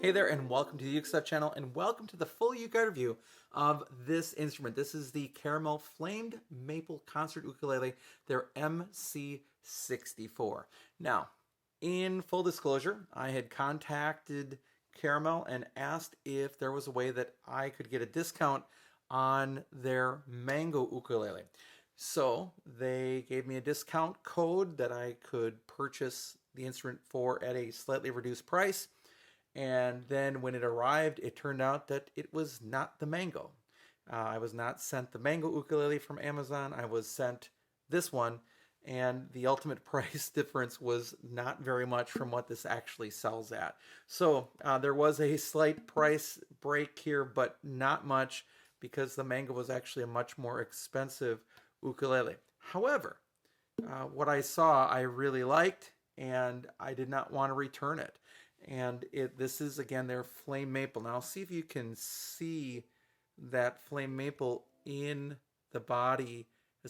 Hey there, and welcome to the UkeStuff channel, and welcome to the full UkeGuide review of this instrument. This is the Caramel Flamed Maple Concert Ukulele, their MC64. Now, in full disclosure, I had contacted Caramel and asked if there was a way that I could get a discount on their Mango ukulele. So they gave me a discount code that I could purchase the instrument for at a slightly reduced price. And then when it arrived, it turned out that it was not the Mango. I was not sent the Mango ukulele from Amazon. I was sent this one, and the ultimate price difference was not very much from what this actually sells at. So there was a slight price break here, but not much because the Mango was actually a much more expensive ukulele. However, what I saw I really liked, and I did not want to return it. And this is again their flame maple. Now see if you can see that flame maple in the body.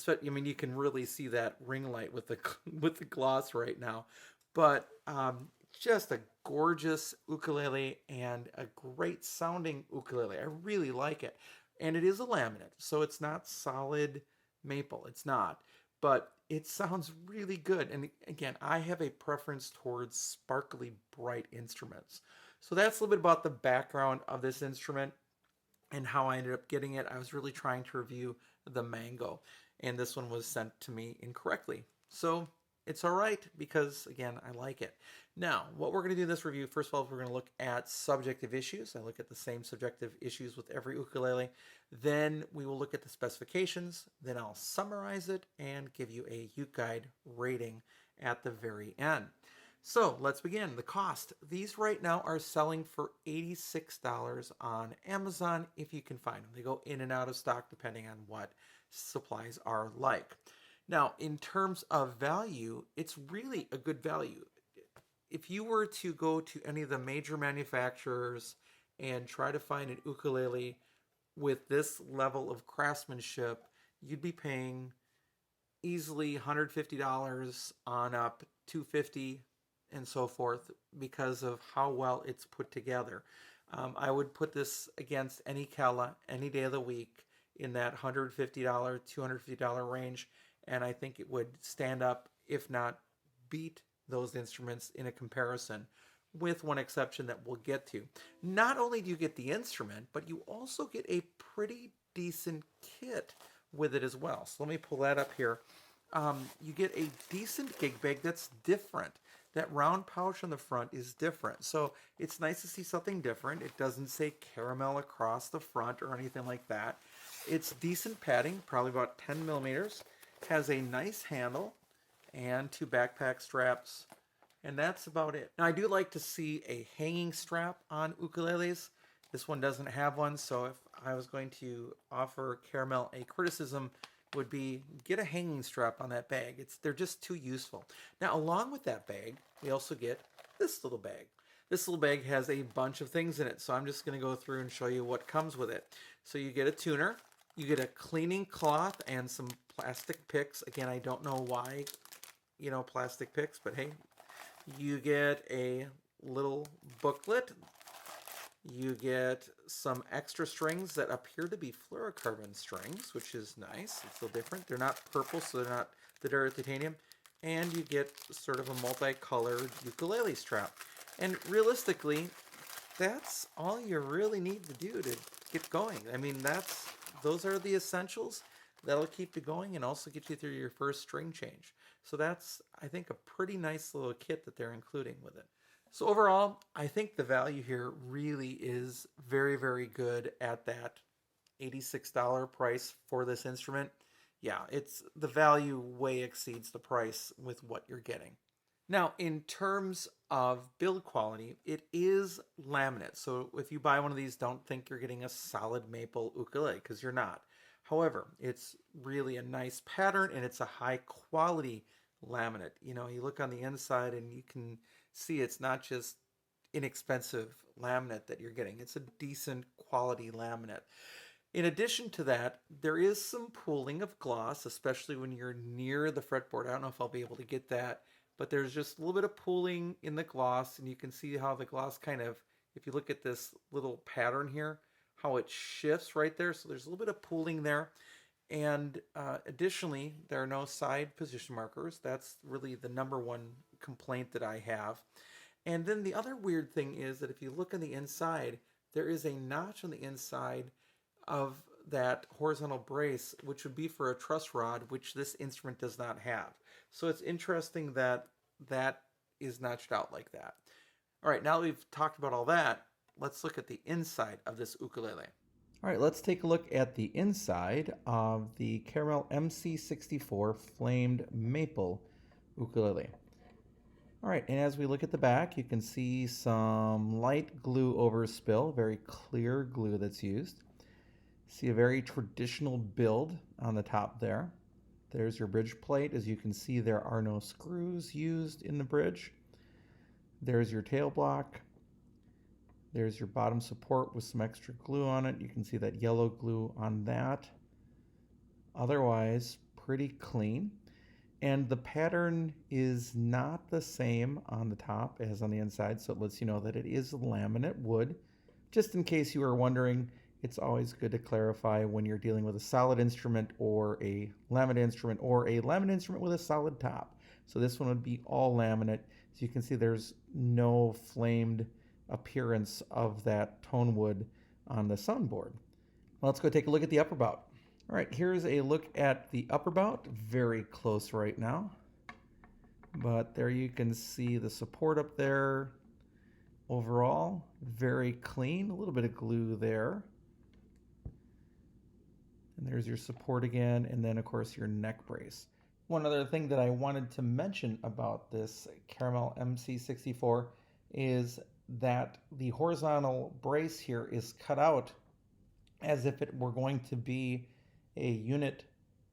I mean, you can really see that ring light with the with the gloss right now. But just a gorgeous ukulele and a great sounding ukulele. I really like it, and it is a laminate, so it's not solid maple. It's not, but it sounds really good. And again, I have a preference towards sparkly, bright instruments. So that's a little bit about the background of this instrument and how I ended up getting it. I was really trying to review the Mango, and this one was sent to me incorrectly. So it's all right because, again, I like it. Now, what we're going to do in this review, first of all, we're going to look at subjective issues. I look at the same subjective issues with every ukulele. Then we will look at the specifications. Then I'll summarize it and give you a UkeGuide rating at the very end. So let's begin. The cost. These right now are selling for $86 on Amazon if you can find them. They go in and out of stock depending on what supplies are like. Now, in terms of value, it's really a good value. If you were to go to any of the major manufacturers and try to find an ukulele with this level of craftsmanship, you'd be paying easily $150 on up, $250 and so forth because of how well it's put together. I would put this against any Kella any day of the week in that $150, $250 range, and I think it would stand up, if not beat those instruments in a comparison, with one exception that we'll get to. Not only do you get the instrument, but you also get a pretty decent kit with it as well. So let me pull that up here. You get a decent gig bag that's different. That round pouch on the front is different. So it's nice to see something different. It doesn't say caramel across the front or anything like that. It's decent padding, probably about 10 millimeters. Has a nice handle and two backpack straps, and that's about it. Now I do like to see a hanging strap on ukuleles. This one doesn't have one, so if I was going to offer Caramel a criticism, would be get a hanging strap on that bag. They're just too useful. Now along with that bag, we also get this little bag. This little bag has a bunch of things in it, so I'm just going to go through and show you what comes with it. So you get a tuner, you get a cleaning cloth and some plastic picks. Again, I don't know why, plastic picks, but hey, you get a little booklet. You get some extra strings that appear to be fluorocarbon strings, which is nice. It's a little different. They're not purple, so they're not the direct titanium. And you get sort of a multicolored ukulele strap. And realistically, that's all you really need to do to get going. I mean, those are the essentials that'll keep you going and also get you through your first string change. So that's, I think, a pretty nice little kit that they're including with it. So overall, I think the value here really is very, very good at that $86 price for this instrument. Yeah, the value way exceeds the price with what you're getting. Now, in terms of build quality, it is laminate. So if you buy one of these, don't think you're getting a solid maple ukulele, because you're not. However, it's really a nice pattern and it's a high quality laminate. You look on the inside and you can see it's not just inexpensive laminate that you're getting. It's a decent quality laminate. In addition to that, there is some pooling of gloss, especially when you're near the fretboard. I don't know if I'll be able to get that, but there's just a little bit of pooling in the gloss, and you can see how the gloss kind of if you look at this little pattern here, how it shifts right there. So there's a little bit of pooling there. And additionally, there are no side position markers. That's really the number one complaint that I have. And then the other weird thing is that if you look on the inside, there is a notch on the inside of that horizontal brace, which would be for a truss rod, which this instrument does not have. So it's interesting that that is notched out like that. All right, now that we've talked about all that, let's look at the inside of this ukulele. All right, let's take a look at the inside of the Caramel MC64 Flamed Maple ukulele. All right, and as we look at the back, you can see some light glue overspill, very clear glue that's used. See a very traditional build on the top there. There's your bridge plate. As you can see, there are no screws used in the bridge. There's your tail block. There's your bottom support with some extra glue on it. You can see that yellow glue on that. Otherwise, pretty clean. And the pattern is not the same on the top as on the inside, so it lets you know that it is laminate wood. Just in case you were wondering, it's always good to clarify when you're dealing with a solid instrument or a laminate instrument or a laminate instrument with a solid top. So this one would be all laminate. So you can see there's no flamed appearance of that tone wood on the soundboard. Well, let's go take a look at the upper bout. All right, here's a look at the upper bout. Very close right now. But there you can see the support up there. Overall, very clean. A little bit of glue there. And there's your support again, and then of course your neck brace. One other thing that I wanted to mention about this Caramel MC64 is that the horizontal brace here is cut out as if it were going to be a unit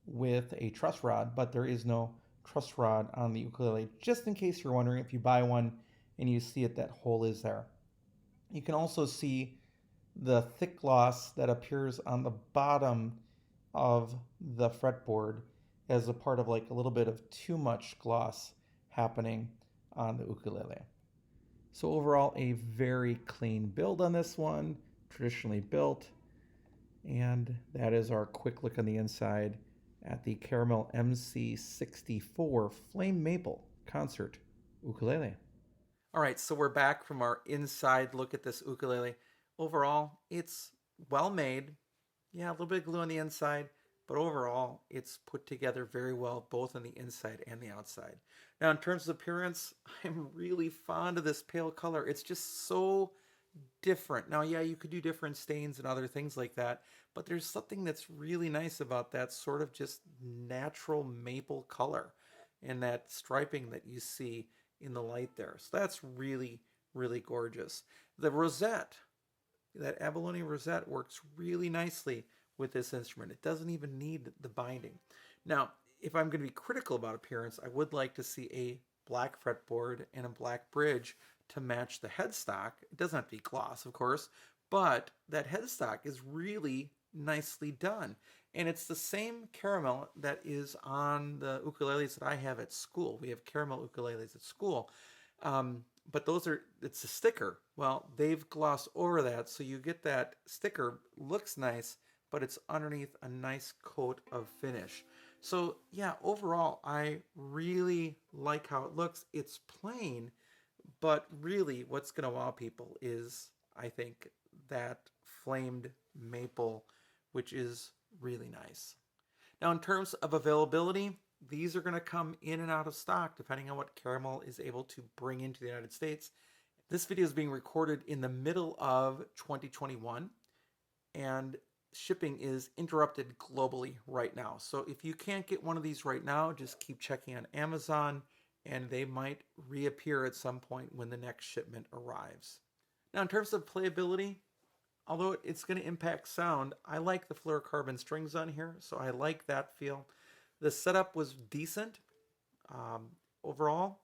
with a truss rod, but there is no truss rod on the ukulele, just in case you're wondering. If you buy one and you see it, that hole is there. You can also see the thick gloss that appears on the bottom of the fretboard as a part of like a little bit of too much gloss happening on the ukulele. So overall, a very clean build on this one, traditionally built. And that is our quick look on the inside at the Caramel MC64 Flame Maple Concert Ukulele. All right, so we're back from our inside look at this ukulele. Overall, it's well made. Yeah, a little bit of glue on the inside, but overall, it's put together very well, both on the inside and the outside. Now, in terms of appearance, I'm really fond of this pale color. It's just so different. Now, yeah, you could do different stains and other things like that, but there's something that's really nice about that sort of just natural maple color and that striping that you see in the light there. So that's really, really gorgeous. The rosette, that abalone rosette, works really nicely with this instrument. It doesn't even need the binding. Now, if I'm going to be critical about appearance, I would like to see a black fretboard and a black bridge to match the headstock. It doesn't have to be gloss, of course, but that headstock is really nicely done. And it's the same caramel that is on the ukuleles that I have at school. We have caramel ukuleles at school. But it's a sticker. Well, they've glossed over that, so you get that sticker, looks nice, but it's underneath a nice coat of finish. So yeah, overall, I really like how it looks. It's plain, but really what's going to wow people is, I think, that flamed maple, which is really nice. Now, in terms of availability, these are going to come in and out of stock depending on what Caramel is able to bring into the United States. This video is being recorded in the middle of 2021, and shipping is interrupted globally right now. So if you can't get one of these right now, just keep checking on Amazon, and they might reappear at some point when the next shipment arrives. Now, in terms of playability, although it's going to impact sound, I like the fluorocarbon strings on here, so I like that feel. The setup was decent overall.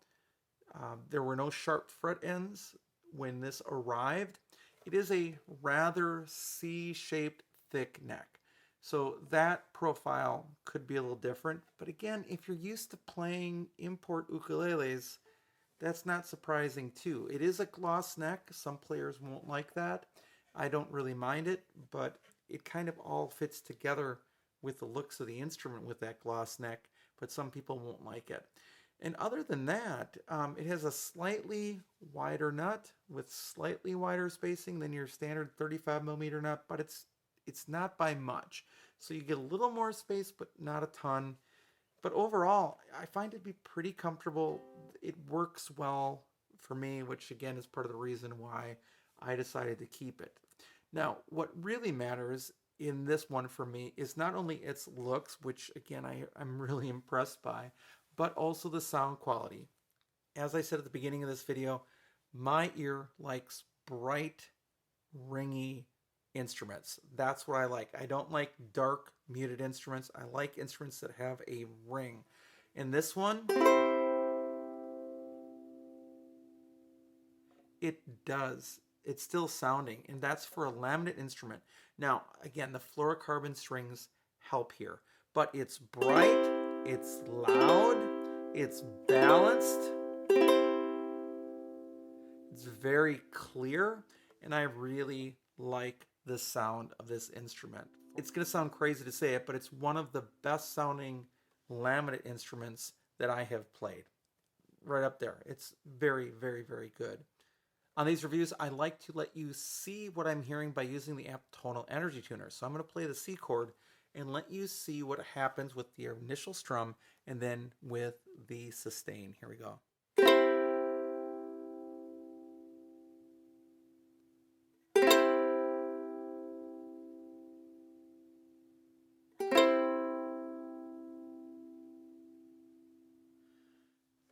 There were no sharp fret ends when this arrived. It is a rather C-shaped thick neck, so that profile could be a little different. But again, if you're used to playing import ukuleles, that's not surprising too. It is a gloss neck. Some players won't like that. I don't really mind it, but it kind of all fits together with the looks of the instrument with that gloss neck, but some people won't like it. And other than that, it has a slightly wider nut with slightly wider spacing than your standard 35 millimeter nut, but it's not by much. So you get a little more space, but not a ton. But overall, I find it to be pretty comfortable. It works well for me, which again is part of the reason why I decided to keep it. Now, what really matters in this one for me is not only its looks, which again I'm really impressed by, but also the sound quality. As I said at the beginning of this video, my ear likes bright, ringy instruments. That's what I like. I don't like dark, muted instruments. I like instruments that have a ring. In this one, it does. It's still sounding, and that's for a laminate instrument. Now, again, the fluorocarbon strings help here, but it's bright, it's loud, it's balanced, it's very clear, and I really like the sound of this instrument. It's going to sound crazy to say it, but it's one of the best sounding laminate instruments that I have played. Right up there. It's very, very, very good. On these reviews, I like to let you see what I'm hearing by using the app Tonal Energy Tuner. So I'm going to play the C chord and let you see what happens with the initial strum and then with the sustain. Here we go.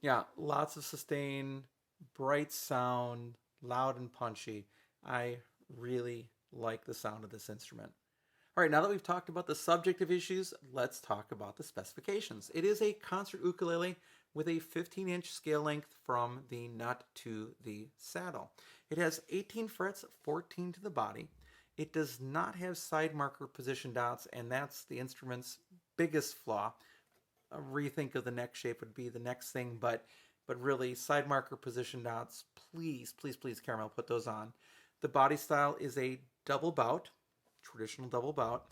Yeah, lots of sustain, bright sound, loud and punchy. I really like the sound of this instrument. All right, now that we've talked about the subjective issues, let's talk about the specifications. It is a concert ukulele with a 15-inch scale length from the nut to the saddle. It has 18 frets, 14 to the body. It does not have side marker position dots, and that's the instrument's biggest flaw. A rethink of the neck shape would be the next thing, but really side marker position dots, please, please, please, Caramel, put those on. The body style is a double bout, traditional double bout.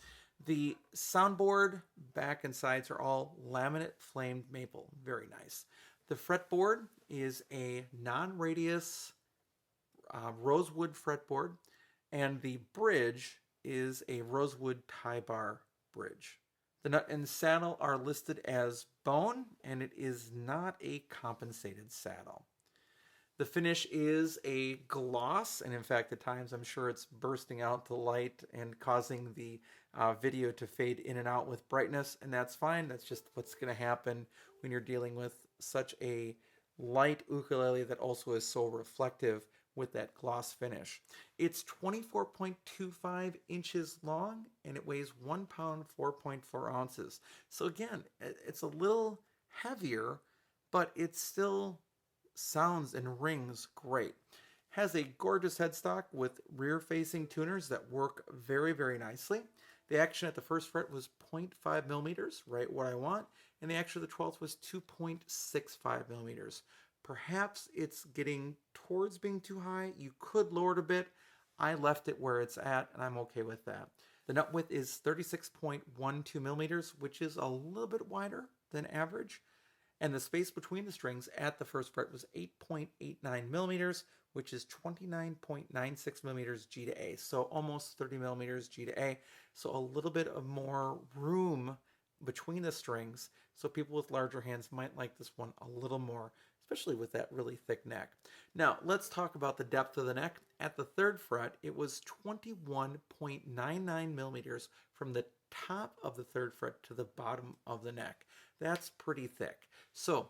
The soundboard back and sides are all laminate flamed maple, very nice. The fretboard is a non-radius rosewood fretboard, and the bridge is a rosewood tie bar bridge. The nut and saddle are listed as bone, and it is not a compensated saddle. The finish is a gloss, and in fact, at times I'm sure it's bursting out the light and causing the video to fade in and out with brightness, and that's fine. That's just what's going to happen when you're dealing with such a light ukulele that also is so reflective with that gloss finish. It's 24.25 inches long and it weighs 1 pound 4.4 ounces. So again, it's a little heavier, but it still sounds and rings great. Has a gorgeous headstock with rear facing tuners that work very, very nicely. The action at the first fret was 0.5 millimeters, right what I want, and the action of the 12th was 2.65 millimeters. Perhaps it's getting towards being too high. You could lower it a bit. I left it where it's at, and I'm okay with that. The nut width is 36.12 millimeters, which is a little bit wider than average. And the space between the strings at the first fret was 8.89 millimeters, which is 29.96 millimeters G to A. So almost 30 millimeters G to A. So a little bit of more room between the strings. So people with larger hands might like this one a little more, especially with that really thick neck. Now, let's talk about the depth of the neck. At the third fret, it was 21.99 millimeters from the top of the third fret to the bottom of the neck. That's pretty thick. So,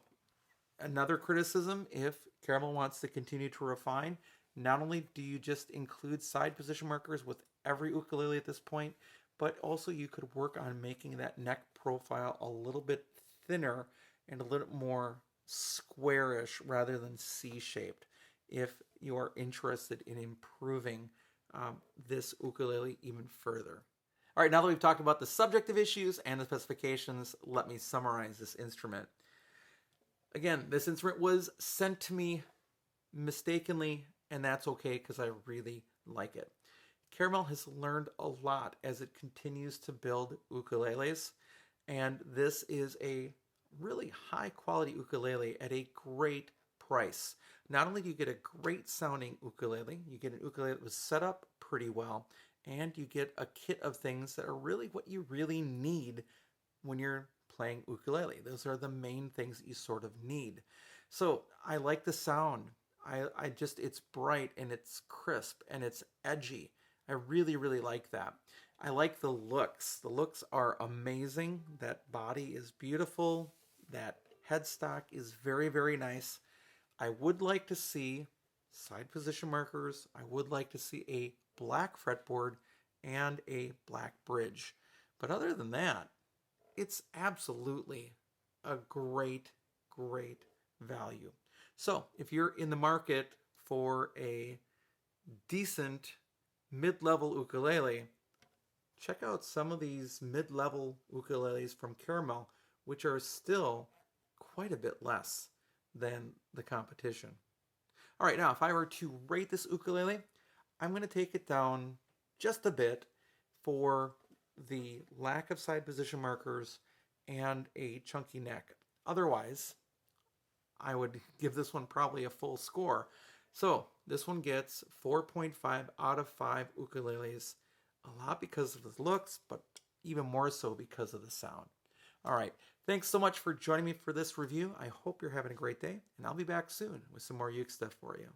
another criticism, if Caramel wants to continue to refine, not only do you just include side position markers with every ukulele at this point, but also you could work on making that neck profile a little bit thinner and a little more squarish rather than C-shaped if you are interested in improving this ukulele even further. All right, now that we've talked about the subjective issues and the specifications, let me summarize this instrument. Again, this instrument was sent to me mistakenly, and that's okay because I really like it. Caramel has learned a lot as it continues to build ukuleles, and this is a really high quality ukulele at a great price. Not only do you get a great sounding ukulele, you get an ukulele that was set up pretty well, and you get a kit of things that are really what you really need when you're playing ukulele. Those are the main things that you sort of need. So I like the sound. I just, it's bright and it's crisp and it's edgy. I really, really like that. I like the looks. The looks are amazing. That body is beautiful. That headstock is very, very nice. I would like to see side position markers. I would like to see a black fretboard and a black bridge. But other than that, it's absolutely a great, great value. So if you're in the market for a decent mid-level ukulele, check out some of these mid-level ukuleles from Caramel, which are still quite a bit less than the competition. All right, now if I were to rate this ukulele, I'm going to take it down just a bit for the lack of side position markers and a chunky neck. Otherwise, I would give this one probably a full score. So this one gets 4.5 out of 5 ukuleles, a lot because of the looks, but even more so because of the sound. All right, thanks so much for joining me for this review. I hope you're having a great day, and I'll be back soon with some more uke stuff for you.